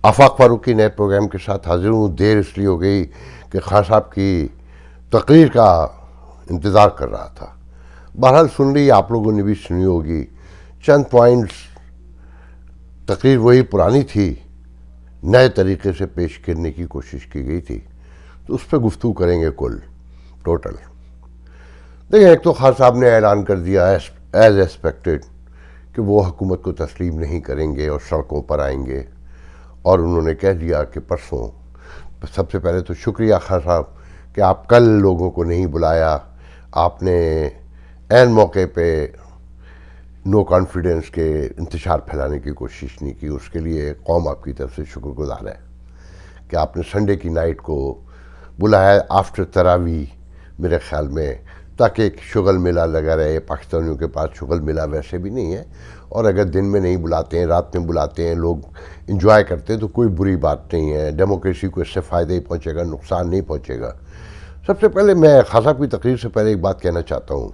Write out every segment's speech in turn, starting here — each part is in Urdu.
آفاق فاروقی نئے پروگرام کے ساتھ حاضر ہوں. دیر اس لیے ہو گئی کہ خان صاحب کی تقریر کا انتظار کر رہا تھا. بہرحال سن لی، آپ لوگوں نے بھی سنی ہوگی. چند پوائنٹس، تقریر وہی پرانی تھی، نئے طریقے سے پیش کرنے کی کوشش کی گئی تھی، تو اس پہ گفتگو کریں گے. کل ٹوٹل دیکھیں، ایک تو خان صاحب نے اعلان کر دیا ایز ایکسپیکٹڈ کہ وہ حکومت کو تسلیم نہیں کریں گے اور سڑکوں پر آئیں گے. اور انہوں نے کہہ دیا کہ پرسوں، سب سے پہلے تو شکریہ خان صاحب کہ آپ کل لوگوں کو نہیں بلایا، آپ نے عین موقع پہ نو کانفیڈنس کے انتشار پھیلانے کی کوشش نہیں کی. اس کے لیے قوم آپ کی طرف سے شکر گزار ہے کہ آپ نے سنڈے کی نائٹ کو بلایا آفٹر تراویح، میرے خیال میں، تاکہ ایک شغل میلہ لگا رہے. پاکستانیوں کے پاس شغل میلہ ویسے بھی نہیں ہے، اور اگر دن میں نہیں بلاتے ہیں، رات میں بلاتے ہیں، لوگ انجوائے کرتے ہیں تو کوئی بری بات نہیں ہے. ڈیموکریسی کو اس سے فائدہ ہی پہنچے گا، نقصان نہیں پہنچے گا. سب سے پہلے میں خان صاحب کی تقریر سے پہلے ایک بات کہنا چاہتا ہوں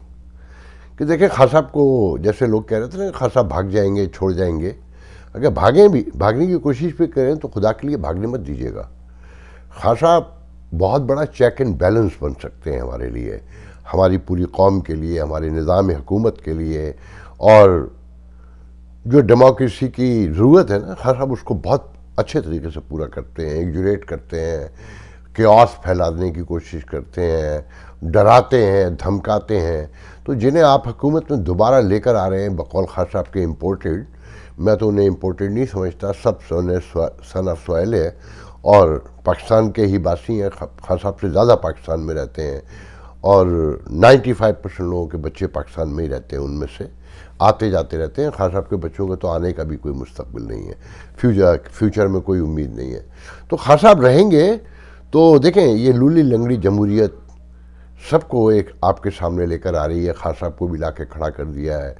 کہ دیکھیں، خان صاحب کو جیسے لوگ کہہ رہے تھے نا، خان صاحب بھاگ جائیں گے، چھوڑ جائیں گے. اگر بھاگنے کی کوشش بھی کریں تو خدا کے لیے بھاگنے مت دیجیے گا. خان صاحب بہت بڑا چیک اینڈ بیلنس بن سکتے ہیں ہمارے لیے، ہماری پوری قوم کے لیے، ہمارے نظام حکومت کے لیے. اور جو ڈیموکریسی کی ضرورت ہے نا، خان صاحب اس کو بہت اچھے طریقے سے پورا کرتے ہیں. ایگجوریٹ کرتے ہیں، کیوس پھیلانے کی کوشش کرتے ہیں، ڈراتے ہیں، دھمکاتے ہیں. تو جنہیں آپ حکومت میں دوبارہ لے کر آ رہے ہیں بقول خان صاحب کے امپورٹڈ، میں تو انہیں امپورٹڈ نہیں سمجھتا. سب سن آف سوائل ہے اور پاکستان کے ہی باسی ہیں. خان صاحب سے زیادہ پاکستان میں رہتے ہیں، اور 95% لوگوں کے بچے پاکستان میں ہی رہتے ہیں. ان میں سے آتے جاتے رہتے ہیں. خان صاحب کے بچوں کا تو آنے کا بھی کوئی مستقبل نہیں ہے، فیوچر میں کوئی امید نہیں ہے. تو خان صاحب رہیں گے تو دیکھیں، یہ لولی لنگڑی جمہوریت سب کو ایک آپ کے سامنے لے کر آ رہی ہے. خان صاحب کو بھی لا کے کھڑا کر دیا ہے،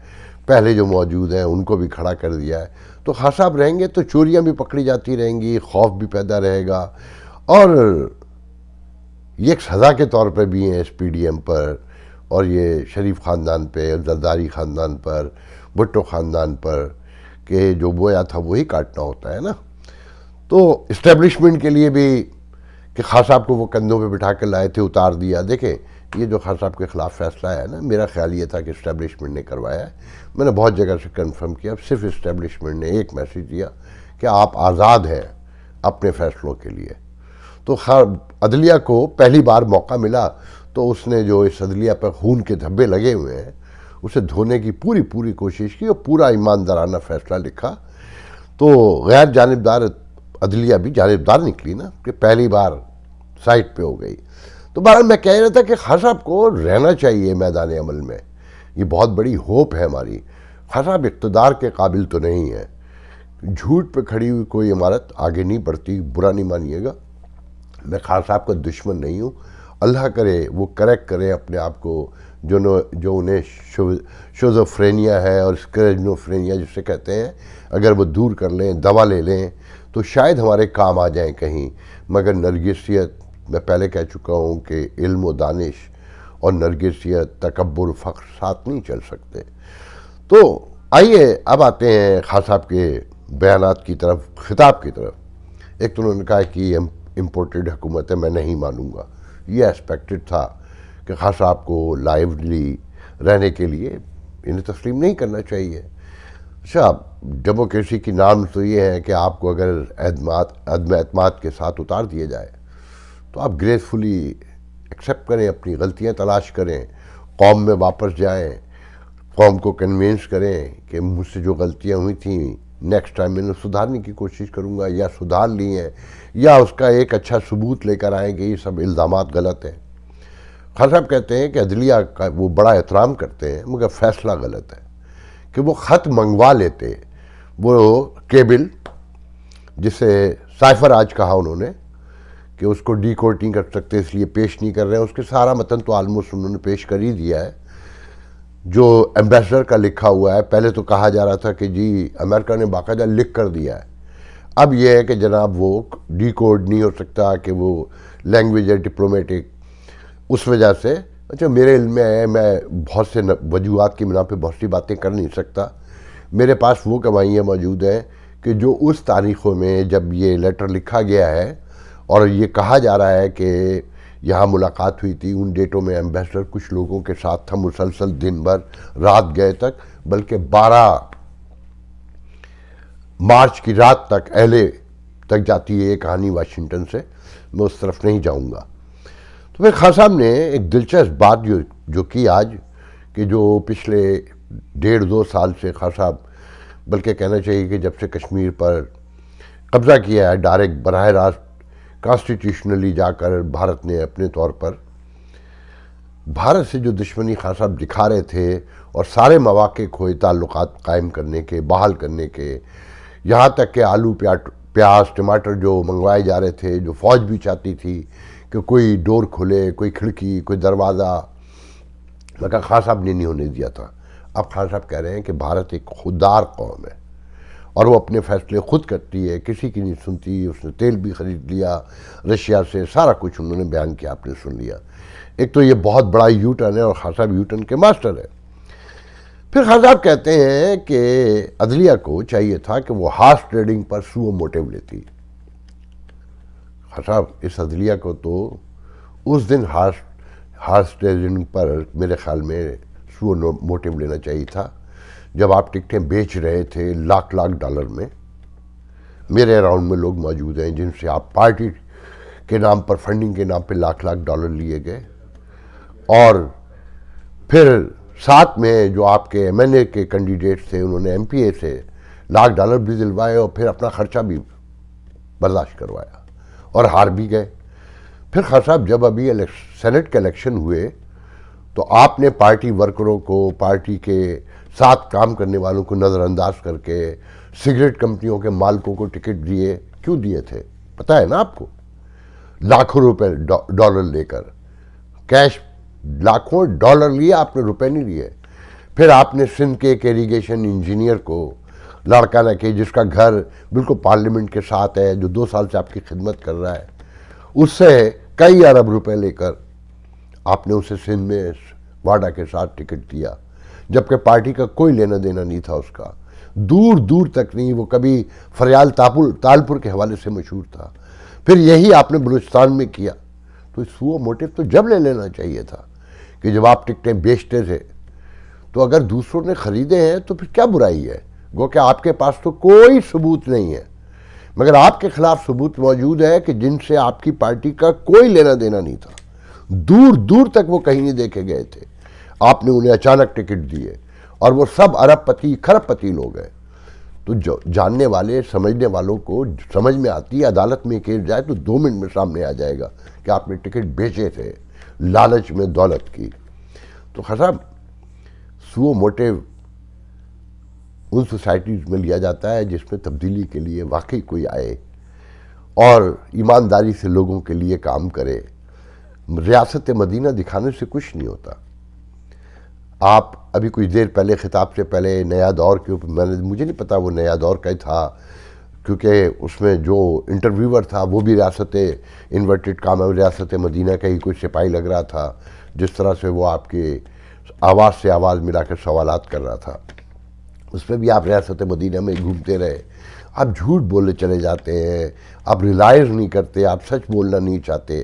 پہلے جو موجود ہیں ان کو بھی کھڑا کر دیا ہے. تو خان صاحب رہیں گے تو چوریاں بھی پکڑی جاتی رہیں گی، خوف بھی پیدا رہے گا. اور یہ ایک سزا کے طور پہ بھی ہیں اس پی ڈی ایم پر، اور یہ شریف خاندان پہ، زرداری خاندان پر، بھٹو خاندان پر، کہ جو بویا تھا وہی کاٹنا ہوتا ہے نا. تو اسٹیبلشمنٹ کے لیے بھی کہ خان صاحب کو وہ کندھوں پہ بٹھا کے لائے تھے، اتار دیا. دیکھیں، یہ جو خان صاحب کے خلاف فیصلہ ہے نا، میرا خیال یہ تھا کہ اسٹیبلشمنٹ نے کروایا ہے. میں نے بہت جگہ سے کنفرم کیا، صرف اسٹیبلشمنٹ نے ایک میسیج دیا کہ آپ آزاد ہیں اپنے فیصلوں کے لیے. تو عدلیہ کو پہلی بار موقع ملا تو اس نے جو اس عدلیہ پر خون کے دھبے لگے ہوئے ہیں اسے دھونے کی پوری کوشش کی، اور پورا ایماندارانہ فیصلہ لکھا. تو غیر جانبدار عدلیہ بھی جانبدار نکلی نا، کہ پہلی بار سائٹ پہ ہو گئی. تو بہرحال میں کہہ رہا تھا کہ خان صاحب کو رہنا چاہیے میدان عمل میں. یہ بہت بڑی ہوپ ہے ہماری. خان صاحب اقتدار کے قابل تو نہیں ہے. جھوٹ پہ کھڑی ہوئی کوئی عمارت آگے نہیں بڑھتی. برا نہیں مانیے گا، میں خان صاحب کا دشمن نہیں ہوں. اللہ کرے وہ کریکٹ کرے اپنے آپ کو، جو انہیں شوزوفرینیا ہے اور اسکیزوفرینیا جسے کہتے ہیں، اگر وہ دور کر لیں، دوا لے لیں تو شاید ہمارے کام آ جائیں کہیں. مگر نرگسیت، میں پہلے کہہ چکا ہوں کہ علم و دانش اور نرگسیت، تکبر، فخر ساتھ نہیں چل سکتے. تو آئیے اب آتے ہیں خان صاحب کے بیانات کی طرف، خطاب کی طرف. ایک تو انہوں نے کہا کہ یہ امپورٹڈ حکومت ہے، میں نہیں مانوں گا. یہ ایکسپیکٹڈ تھا کہ خان صاحب کو لائیولی رہنے کے لیے انہیں تسلیم نہیں کرنا چاہیے. اچھا، ڈیموکریسی کی نام تو یہ ہے کہ آپ کو اگر عدم اعتماد کے ساتھ اتار دیا جائے تو آپ گریسفلی ایکسیپٹ کریں، اپنی غلطیاں تلاش کریں، قوم میں واپس جائیں، قوم کو کنوینس کریں کہ مجھ سے جو غلطیاں ہوئی تھیں نیکسٹ ٹائم میں نے سدھارنے کی کوشش کروں گا، یا سدھار لی ہیں، یا اس کا ایک اچھا ثبوت لے کر آئیں کہ یہ سب الزامات غلط ہیں. خان صاحب کہتے ہیں کہ عدلیہ کا وہ بڑا احترام کرتے ہیں، مگر فیصلہ غلط ہے. کہ وہ خط منگوا لیتے، وہ کیبل جسے سائفر آج کہا انہوں نے، کہ اس کو ڈی کوڈ نہیں کر سکتے اس لیے پیش نہیں کر رہے ہیں. اس کے سارا متن تو آلموسٹ انہوں نے پیش کر ہی دیا ہے، جو ایمبیسڈر کا لکھا ہوا ہے. پہلے تو کہا جا رہا تھا کہ جی امریکہ نے باقاعدہ لکھ کر دیا ہے. اب یہ ہے کہ جناب وہ ڈی کوڈ نہیں ہو سکتا، کہ وہ لینگویج ہے ڈپلومیٹک، اس وجہ سے. اچھا، میرے علم میں ہے، میں بہت سے وجوہات کی بنا پہ بہت سی باتیں کر نہیں سکتا. میرے پاس وہ گواہیاں موجود ہیں کہ جو اس تاریخوں میں جب یہ لیٹر لکھا گیا ہے اور یہ کہا جا رہا ہے کہ یہاں ملاقات ہوئی تھی، ان ڈیٹوں میں ایمبیسڈر کچھ لوگوں کے ساتھ تھا، مسلسل دن بھر رات گئے تک، بلکہ 12 مارچ کی رات تک LA تک جاتی ہے یہ کہانی واشنگٹن سے، میں اس طرف نہیں جاؤں گا۔ تو پھر خان صاحب نے ایک دلچسپ بات جو کی آج، کہ جو پچھلے 1.5-2 سال سے خان صاحب، بلکہ کہنا چاہیے کہ جب سے کشمیر پر قبضہ کیا ہے ڈائریکٹ براہ راست کانسٹیٹیوشنلی جا کر بھارت نے اپنے طور پر بھارت سے جو دشمنی خان صاحب دکھا رہے تھے اور سارے مواقع کھوئے تعلقات قائم کرنے کے، بحال کرنے کے، یہاں تک کہ آلو پیاز ٹماٹر جو منگوائے جا رہے تھے، جو فوج بھی چاہتی تھی کہ کوئی ڈور کھلے، کوئی کھڑکی، کوئی دروازہ، مگر خان صاحب نے نہیں ہونے دیا تھا۔ اب خان صاحب کہہ رہے ہیں کہ بھارت ایک خوددار قوم ہے اور وہ اپنے فیصلے خود کرتی ہے، کسی کی نہیں سنتی۔ اس نے تیل بھی خرید لیا رشیا سے، سارا کچھ انہوں نے بیان کیا، آپ نے سن لیا۔ ایک تو یہ بہت بڑا یو ٹرن ہے اور خان صاحب یو ٹرن کے ماسٹر ہے۔ پھر خان صاحب کہتے ہیں کہ عدلیہ کو چاہیے تھا کہ وہ ہارس ٹریڈنگ پر سو موٹیو لیتی۔ خان صاحب اس عدلیہ کو تو اس دن ہارس ٹریڈنگ پر میرے خیال میں سو موٹیو لینا چاہیے تھا جب آپ ٹکٹیں بیچ رہے تھے لاکھ ڈالر میں۔ میرے اراؤنڈ میں لوگ موجود ہیں جن سے آپ پارٹی کے نام پر، فنڈنگ کے نام پہ لاکھ ڈالر لیے گئے، اور پھر ساتھ میں جو آپ کے MNA کے کینڈیڈیٹس تھے انہوں نے MPA سے $1,00,000 بھی دلوائے اور پھر اپنا خرچہ بھی برداشت کروایا اور ہار بھی گئے۔ پھر خان صاحب جب ابھی سینٹ کے الیکشن ہوئے تو آپ نے پارٹی ورکروں کو، پارٹی کے ساتھ کام کرنے والوں کو نظر انداز کر کے سگریٹ کمپنیوں کے مالکوں کو ٹکٹ دیے۔ کیوں دیے تھے پتہ ہے نا آپ کو؟ لاکھوں روپے ڈالر لے کر، کیش لاکھوں ڈالر لیے آپ نے، روپے نہیں لیے۔ پھر آپ نے سندھ کے ایک ایریگیشن انجینئر کو لاڑکانہ کے، جس کا گھر بالکل پارلیمنٹ کے ساتھ ہے، جو 2 سال سے آپ کی خدمت کر رہا ہے، اس سے کئی ارب روپے لے کر آپ نے اسے سندھ میں واڈا کے ساتھ ٹکٹ دیا، جبکہ پارٹی کا کوئی لینا دینا نہیں تھا اس کا، دور دور تک نہیں۔ وہ کبھی فریال تالپور کے حوالے سے مشہور تھا۔ پھر یہی آپ نے بلوچستان میں کیا۔ تو سو موٹیو تو جب لے لینا چاہیے تھا کہ جب آپ ٹکٹیں بیچتے تھے، تو اگر دوسروں نے خریدے ہیں تو پھر کیا برائی ہے؟ گو کہ آپ کے پاس تو کوئی ثبوت نہیں ہے، مگر آپ کے خلاف ثبوت موجود ہے کہ جن سے آپ کی پارٹی کا کوئی لینا دینا نہیں تھا، دور دور تک وہ کہیں نہیں دیکھے گئے تھے، آپ نے انہیں اچانک ٹکٹ دیے اور وہ سب ارب پتی کھرب پتی لوگ ہیں۔ تو جو جاننے والے، سمجھنے والوں کو سمجھ میں آتی ہے، عدالت میں کیس جائے تو 2 منٹ میں سامنے آ جائے گا کہ آپ نے ٹکٹ بیچے تھے لالچ میں دولت کی۔ تو خان صاحب سو موٹیو ان سوسائٹیز میں لیا جاتا ہے جس میں تبدیلی کے لیے واقعی کوئی آئے اور ایمانداری سے لوگوں کے لیے کام کرے۔ ریاست مدینہ دکھانے سے کچھ نہیں ہوتا۔ آپ ابھی کچھ دیر پہلے خطاب سے پہلے نیا دور کے اوپر، مجھے نہیں پتا وہ نیا دور کا ہی تھا، کیونکہ اس میں جو انٹرویور تھا وہ بھی انورٹڈ کاما ریاست مدینہ کا ہی کوئی سپاہی لگ رہا تھا، جس طرح سے وہ آپ کے آواز سے آواز ملا کر سوالات کر رہا تھا۔ اس میں بھی آپ ریاست مدینہ میں گھومتے رہے، آپ جھوٹ بولے چلے جاتے ہیں، آپ ریلائز نہیں کرتے، آپ سچ بولنا نہیں چاہتے،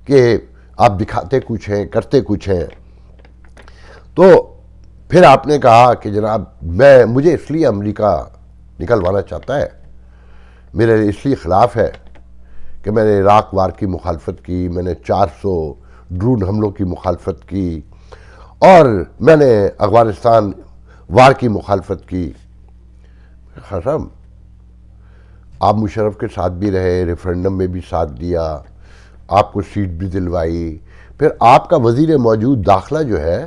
کہ آپ دکھاتے کچھ ہیں کرتے کچھ ہیں۔ تو پھر آپ نے کہا کہ جناب مجھے اس لیے امریکہ نکلوانا چاہتا ہے، میرے اس لیے خلاف ہے کہ میں نے عراق وار کی مخالفت کی، میں نے 400 ڈرون حملوں کی مخالفت کی، اور میں نے افغانستان وار کی مخالفت کی۔ خان صاحب آپ مشرف کے ساتھ بھی رہے، ریفرنڈم میں بھی ساتھ دیا، آپ کو سیٹ بھی دلوائی، پھر آپ کا وزیر موجود داخلہ جو ہے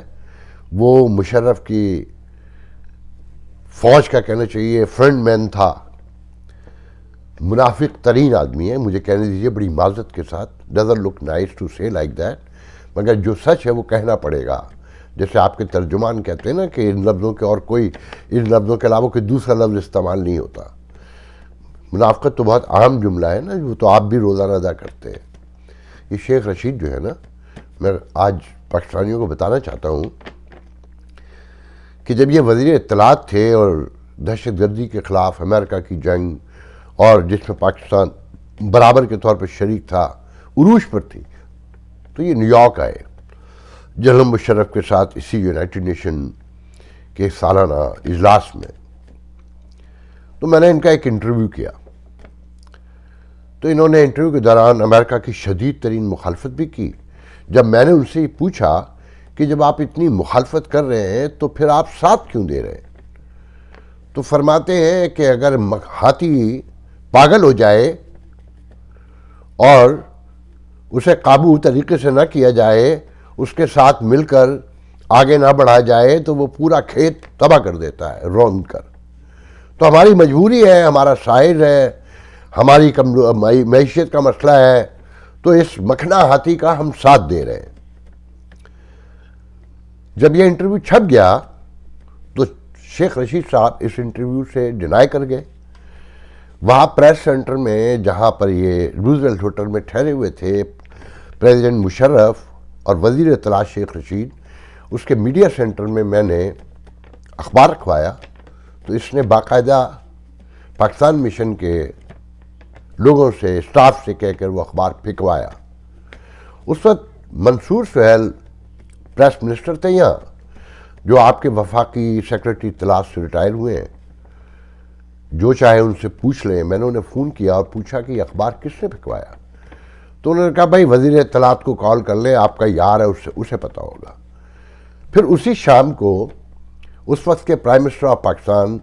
وہ مشرف کی فوج کا کہنا چاہیے فرنٹ مین تھا، منافق ترین آدمی ہے، مجھے کہنے دیجئے بڑی معذرت کے ساتھ، doesn't look nice to say like that، مگر جو سچ ہے وہ کہنا پڑے گا۔ جیسے آپ کے ترجمان کہتے ہیں نا کہ ان لفظوں کے اور کوئی، ان لفظوں کے علاوہ کوئی دوسرا لفظ استعمال نہیں ہوتا۔ منافقت تو بہت عام جملہ ہے نا، وہ تو آپ بھی روزانہ ادا کرتے ہیں۔ یہ شیخ رشید جو ہے نا، میں آج پاکستانیوں کو بتانا چاہتا ہوں کہ جب یہ وزیر اطلاعات تھے اور دہشت گردی کے خلاف امریکہ کی جنگ، اور جس میں پاکستان برابر کے طور پر شریک تھا، عروج پر تھی، تو یہ نیو یارک آئے جنرل مشرف کے ساتھ اسی یونائٹڈ نیشن کے سالانہ اجلاس میں. تو میں نے ان کا ایک انٹرویو کیا، تو انہوں نے انٹرویو کے دوران امریکہ کی شدید ترین مخالفت بھی کی. جب میں نے ان سے پوچھا کہ جب آپ اتنی مخالفت کر رہے ہیں تو پھر آپ ساتھ کیوں دے رہے ہیں، تو فرماتے ہیں کہ اگر ہاتھی پاگل ہو جائے اور اسے قابو طریقے سے نہ کیا جائے، اس کے ساتھ مل کر آگے نہ بڑھا جائے، تو وہ پورا کھیت تباہ کر دیتا ہے روند کر. تو ہماری مجبوری ہے، ہمارا سائز ہے، ہماری معیشت کا مسئلہ ہے، تو اس مکھنا ہاتھی کا ہم ساتھ دے رہے ہیں. جب یہ انٹرویو چھپ گیا تو شیخ رشید صاحب اس انٹرویو سے ڈینائی کر گئے. وہاں پریس سینٹر میں جہاں پر یہ روزویلٹ ہوٹل میں ٹھہرے ہوئے تھے پریزیڈنٹ مشرف اور وزیر اطلاع شیخ رشید، اس کے میڈیا سینٹر میں نے اخبار رکھوایا. تو اس نے باقاعدہ پاکستان مشن کے لوگوں سے، اسٹاف سے کہہ کر وہ اخبار پھینکوایا. اس وقت منصور سہیل پریس منسٹر تھے یہاں، جو آپ کے وفاقی سیکرٹری اطلاعات سے ریٹائر ہوئے ہیں. جو چاہے ان سے پوچھ لیں. میں نے انہیں فون کیا اور پوچھا کہ یہ اخبار کس نے پھینکوایا، تو انہوں نے کہا بھائی وزیر اطلاعات کو کال کر لیں، آپ کا یار ہے، اسے پتہ ہوگا. پھر اسی شام کو اس وقت کے پرائم منسٹر آف پاکستان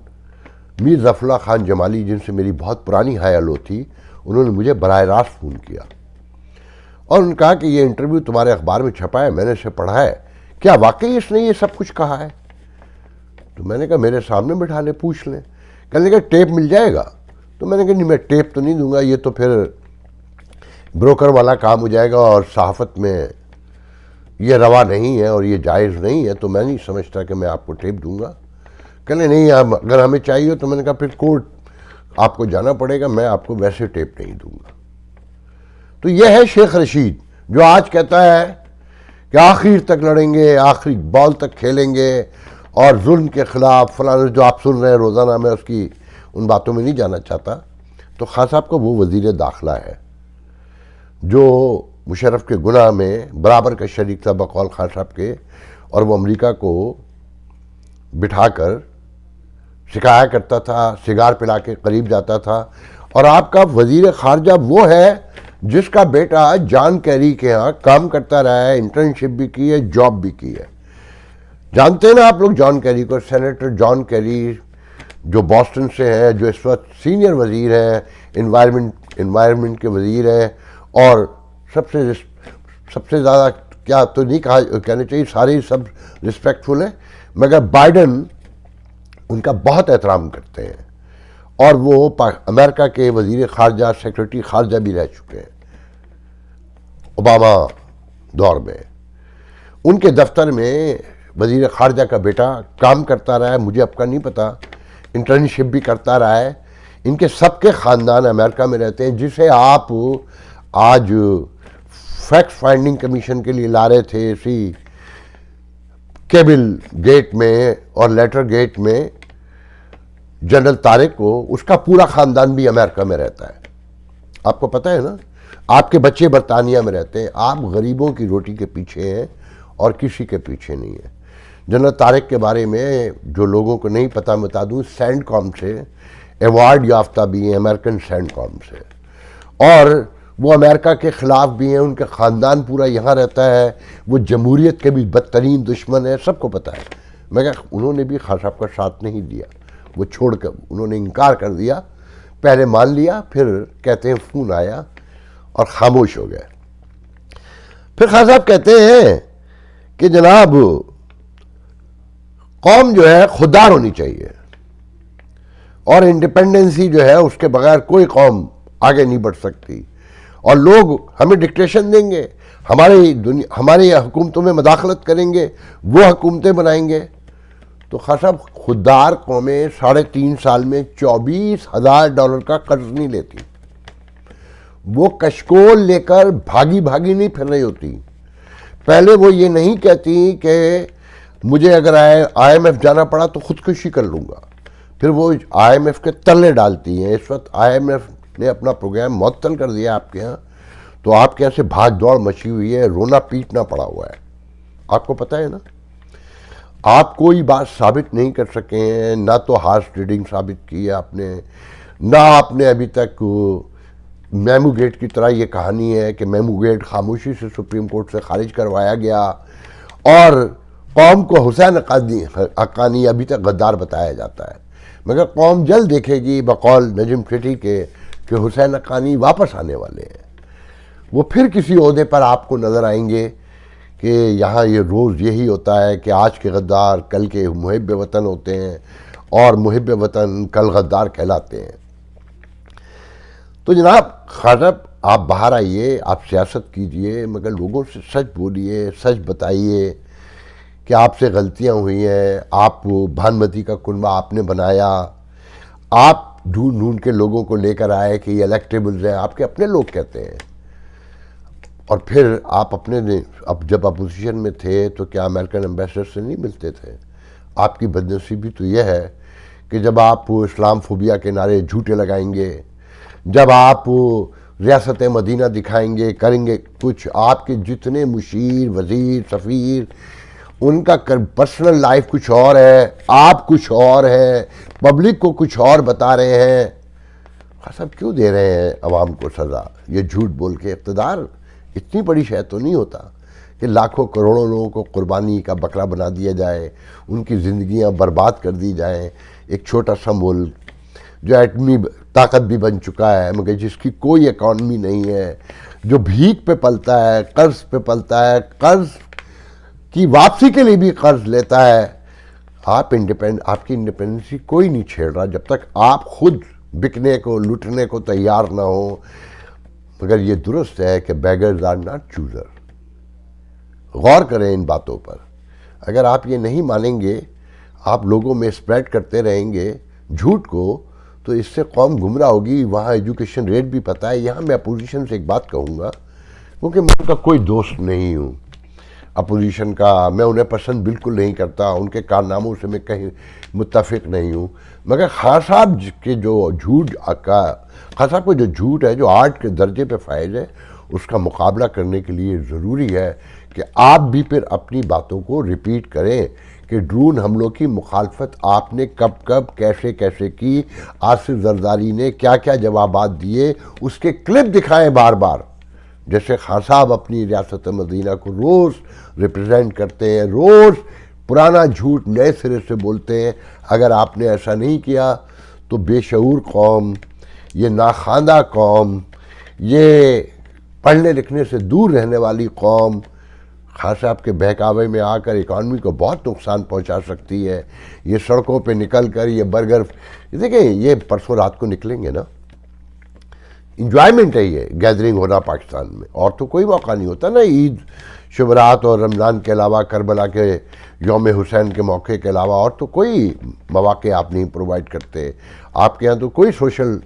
میر ظفر اللہ خان جمالی، جن سے میری بہت پرانی ہائی ہیلو تھی، انہوں نے مجھے براہ راست فون کیا اور انہوں نے کہا کہ یہ انٹرویو تمہارے اخبار میں چھپا ہے، میں نے اسے پڑھا ہے، کیا واقعی اس نے یہ سب کچھ کہا ہے؟ تو میں نے کہا میرے سامنے بٹھا لیں، پوچھ لیں. کہنے لگا ٹیپ مل جائے گا. تو میں نے کہا نہیں، میں ٹیپ تو نہیں دوں گا، یہ تو پھر بروکر والا کام ہو جائے گا اور صحافت میں یہ روا نہیں ہے اور یہ جائز نہیں ہے، تو میں نہیں سمجھتا کہ میں آپ کو ٹیپ دوں گا. کہنے نہیں، اگر ہمیں چاہیے. تو میں نے کہا پھر کورٹ آپ کو جانا پڑے گا، میں آپ کو ویسے ٹیپ نہیں دوں گا. تو یہ ہے شیخ رشید، جو آج کہتا ہے کہ آخر تک لڑیں گے، آخری بال تک کھیلیں گے اور ظلم کے خلاف فلاں جو آپ سن رہے ہیں روزانہ. میں اس کی ان باتوں میں نہیں جانا چاہتا. تو خان صاحب کا وہ وزیر داخلہ ہے جو مشرف کے گناہ میں برابر کا شریک تھا بقول خان صاحب کے، اور وہ امریکہ کو بٹھا کر سکھایا کرتا تھا، سگار پلا کے قریب جاتا تھا. اور آپ کا وزیر خارجہ وہ ہے جس کا بیٹا جان کیری کے ہاں کام کرتا رہا ہے، انٹرنشپ بھی کی ہے، جاب بھی کی ہے. جانتے ہیں نا آپ لوگ جان کیری کو، سینیٹر جان کیری جو بoston سے ہیں، جو اس وقت سینئر وزیر ہیں، انوائرمنٹ کے وزیر ہیں، اور سب سے زیادہ کیا تو نہیں کہنا چاہیے، سارے سب رسپیکٹفل ہیں، مگر بائیڈن ان کا بہت احترام کرتے ہیں. اور وہ امریکہ کے وزیر خارجہ، سیکرٹری خارجہ بھی رہ چکے ہیں اوباما دور میں. ان کے دفتر میں وزیر خارجہ کا بیٹا کام کرتا رہا ہے، مجھے اب کا نہیں پتا، انٹرنشپ بھی کرتا رہا ہے. ان کے سب کے خاندان امریکہ میں رہتے ہیں، جسے آپ آج فیکٹ فائنڈنگ کمیشن کے لیے لا رہے تھے اسی کیبل گیٹ میں اور لیٹر گیٹ میں جنرل طارق کو، اس کا پورا خاندان بھی امریکہ میں رہتا ہے. آپ کو پتہ ہے نا، آپ کے بچے برطانیہ میں رہتے ہیں. آپ غریبوں کی روٹی کے پیچھے ہیں اور کسی کے پیچھے نہیں ہیں. جنرل طارق کے بارے میں جو لوگوں کو نہیں پتہ بتا دوں، سینڈ کام سے ایوارڈ یافتہ بھی ہیں، امریکن سینڈ کام سے، اور وہ امریکہ کے خلاف بھی ہیں. ان کا خاندان پورا یہاں رہتا ہے. وہ جمہوریت کے بھی بدترین دشمن ہے، سب کو پتہ ہے. مگر انہوں نے بھی خان صاحب کا ساتھ نہیں دیا، وہ چھوڑ کر انہوں نے انکار کر دیا. پہلے مان لیا، پھر کہتے ہیں فون آیا اور خاموش ہو گئے. پھر خان صاحب کہتے ہیں کہ جناب قوم جو ہے خوددار ہونی چاہیے، اور انڈیپینڈنسی جو ہے اس کے بغیر کوئی قوم آگے نہیں بڑھ سکتی، اور لوگ ہمیں ڈکٹیشن دیں گے، ہماری حکومتوں میں مداخلت کریں گے، وہ حکومتیں بنائیں گے. تو خان صاحب خوددار قومیں 3.5 سال میں $24,000 کا قرض نہیں لیتی. وہ کشکول لے کر بھاگی نہیں پھر رہی ہوتی. پہلے وہ یہ نہیں کہتی کہ مجھے اگر IMF جانا پڑا تو خودکشی کر لوں گا. پھر وہ IMF کے تلے ڈالتی ہیں. اس وقت IMF نے اپنا پروگرام معطل کر دیا آپ کے ہاں، تو آپ کے یہاں سے بھاگ دوڑ مچی ہوئی ہے، رونا پیٹنا پڑا ہوا ہے. آپ کو پتہ ہے نا، آپ کوئی بات ثابت نہیں کر سکے ہیں، نہ تو ہارس ریڈنگ ثابت کی ہے آپ نے، نہ آپ نے ابھی تک میمو گیٹ کی طرح یہ کہانی ہے کہ میمو گیٹ خاموشی سے سپریم کورٹ سے خارج کروایا گیا اور قوم کو حسین حقانی ابھی تک غدار بتایا جاتا ہے. مگر قوم جلد دیکھے گی بقول نجم ٹھیٹھی کے کہ حسین حقانی واپس آنے والے ہیں. وہ پھر کسی عہدے پر آپ کو نظر آئیں گے کہ یہاں یہ روز یہی ہوتا ہے کہ آج کے غدار کل کے محب وطن ہوتے ہیں اور محب وطن کل غدار کہلاتے ہیں. تو جناب خاطب آپ باہر آئیے، آپ سیاست کیجئے، مگر لوگوں سے سچ بولیے، سچ بتائیے کہ آپ سے غلطیاں ہوئی ہیں. آپ بھانمتی کا کنبہ آپ نے بنایا، آپ ڈھونڈ ڈھونڈ کے لوگوں کو لے کر آئے کہ یہ الیکٹیبلز ہیں، آپ کے اپنے لوگ کہتے ہیں. اور پھر آپ اپنے اب جب اپوزیشن میں تھے تو کیا امریکن ایمبیسڈر سے نہیں ملتے تھے؟ آپ کی بدنصیبی تو یہ ہے کہ جب آپ اسلام فوبیا کے نعرے جھوٹے لگائیں گے، جب آپ ریاست مدینہ دکھائیں گے، کریں گے کچھ، آپ کے جتنے مشیر، وزیر، سفیر، ان کا پرسنل لائف کچھ اور ہے، آپ کچھ اور ہے، پبلک کو کچھ اور بتا رہے ہیں. سب کیوں دے رہے ہیں عوام کو سزا یہ جھوٹ بول کے؟ اقتدار اتنی بڑی شے تو نہیں ہوتا کہ لاکھوں کروڑوں لوگوں کو قربانی کا بکرا بنا دیا جائے، ان کی زندگیاں برباد کر دی جائیں. ایک چھوٹا سا ملک جو ایٹمی طاقت بھی بن چکا ہے مگر جس کی کوئی اکانومی نہیں ہے، جو بھیک پہ پلتا ہے، قرض پہ پلتا ہے، قرض کی واپسی کے لیے بھی قرض لیتا ہے. آپ کی انڈیپینڈنسی کوئی نہیں چھیڑ رہا جب تک آپ خود بکنے کو، لٹنے کو تیار نہ ہو. مگر یہ درست ہے کہ بیگرز آر ناٹ چوزر. غور کریں ان باتوں پر. اگر آپ یہ نہیں مانیں گے، آپ لوگوں میں اسپریڈ کرتے رہیں گے جھوٹ کو، تو اس سے قوم گمراہ ہوگی. وہاں ایجوکیشن ریٹ بھی پتہ ہے. یہاں میں اپوزیشن سے ایک بات کہوں گا، کیونکہ میں ان کا کوئی دوست نہیں ہوں اپوزیشن کا، میں انہیں پسند بالکل نہیں کرتا، ان کے کارناموں سے میں کہیں متفق نہیں ہوں. مگر خان صاحب کے جو خان صاحب کو جو جھوٹ ہے، جو آرٹ کے درجے پہ فائز ہے، اس کا مقابلہ کرنے کے لیے ضروری ہے کہ آپ بھی پھر اپنی باتوں کو ریپیٹ کریں کہ ڈرون حملوں کی مخالفت آپ نے کب کب کیسے کیسے کی، آصف زرداری نے کیا کیا جوابات دیے، اس کے کلپ دکھائیں بار بار. جیسے خان صاحب اپنی ریاست مدینہ کو روز ریپرزینٹ کرتے ہیں، روز پرانا جھوٹ نئے سرے سے بولتے ہیں. اگر آپ نے ایسا نہیں کیا تو بے شعور قوم، یہ ناخواندہ قوم، یہ پڑھنے لکھنے سے دور رہنے والی قوم خان صاحب کے بہکاوے میں آ کر اکانومی کو بہت نقصان پہنچا سکتی ہے. یہ سڑکوں پہ نکل کر یہ برگر دیکھیں، یہ پرسوں رات کو نکلیں گے نا، انجوائمنٹ ہے یہ گیدرنگ ہونا پاکستان میں، اور تو کوئی موقع نہیں ہوتا نا. عید، شبرات اور رمضان کے علاوہ، کربلا کے یوم حسین کے موقع کے علاوہ اور تو کوئی مواقع آپ نہیں پرووائڈ کرتے. آپ کے ہاں تو کوئی سوشل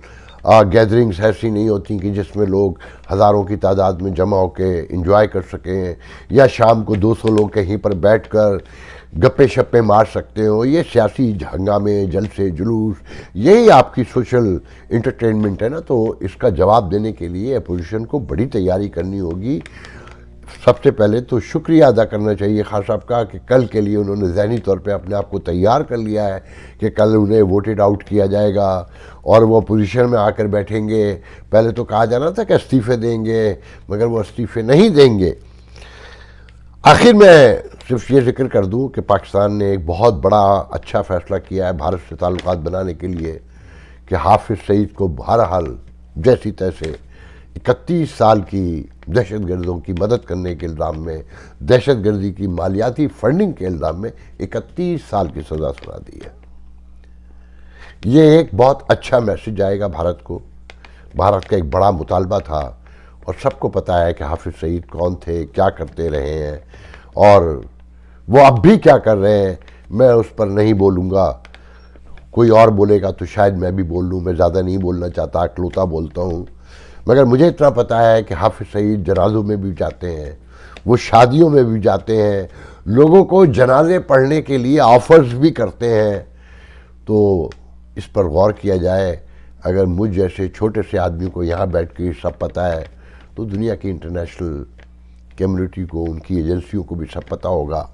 گیدرنگز ایسی نہیں ہوتی کہ جس میں لوگ ہزاروں کی تعداد میں جمع ہو کے انجوائے کر سکیں، یا شام کو 200 لوگ کہیں پر بیٹھ کر گپے شپے مار سکتے ہو. یہ سیاسی ہنگامے، جلسے، جلوس، یہی آپ کی سوشل انٹرٹینمنٹ ہے نا. تو اس کا جواب دینے کے لیے اپوزیشن کو بڑی تیاری کرنی ہوگی. سب سے پہلے تو شکریہ ادا کرنا چاہیے خان صاحب کا کہ کل کے لیے انہوں نے ذہنی طور پہ اپنے آپ کو تیار کر لیا ہے کہ کل انہیں ووٹڈ آؤٹ کیا جائے گا اور وہ اپوزیشن میں آ کر بیٹھیں گے. پہلے تو کہا جانا تھا کہ استعفے دیں گے، مگر وہ استعفے نہیں دیں گے. آخر میں صرف یہ ذکر کر دوں کہ پاکستان نے ایک بہت بڑا اچھا فیصلہ کیا ہے بھارت سے تعلقات بنانے کے لیے کہ حافظ سعید کو بہرحال جیسی تیسے 31 سال کی دہشت گردوں کی مدد کرنے کے الزام میں، دہشت گردی کی مالیاتی فنڈنگ کے الزام میں 31 سال کی سزا سنا دی ہے. یہ ایک بہت اچھا میسج آئے گا بھارت کو. بھارت کا ایک بڑا مطالبہ تھا اور سب کو پتہ ہے کہ حافظ سعید کون تھے، کیا کرتے رہے ہیں اور وہ اب بھی کیا کر رہے ہیں. میں اس پر نہیں بولوں گا، کوئی اور بولے گا تو شاید میں بھی بول لوں. میں زیادہ نہیں بولنا چاہتا، اکلوتا بولتا ہوں. مگر مجھے اتنا پتہ ہے کہ حافظ سعید جنازوں میں بھی جاتے ہیں، وہ شادیوں میں بھی جاتے ہیں، لوگوں کو جنازے پڑھنے کے لیے آفرز بھی کرتے ہیں. تو اس پر غور کیا جائے. اگر مجھ جیسے چھوٹے سے آدمی کو یہاں بیٹھ کے سب پتہ ہے تو دنیا کی انٹرنیشنل کمیونٹی کو، ان کی ایجنسیوں کو بھی سب پتہ ہوگا.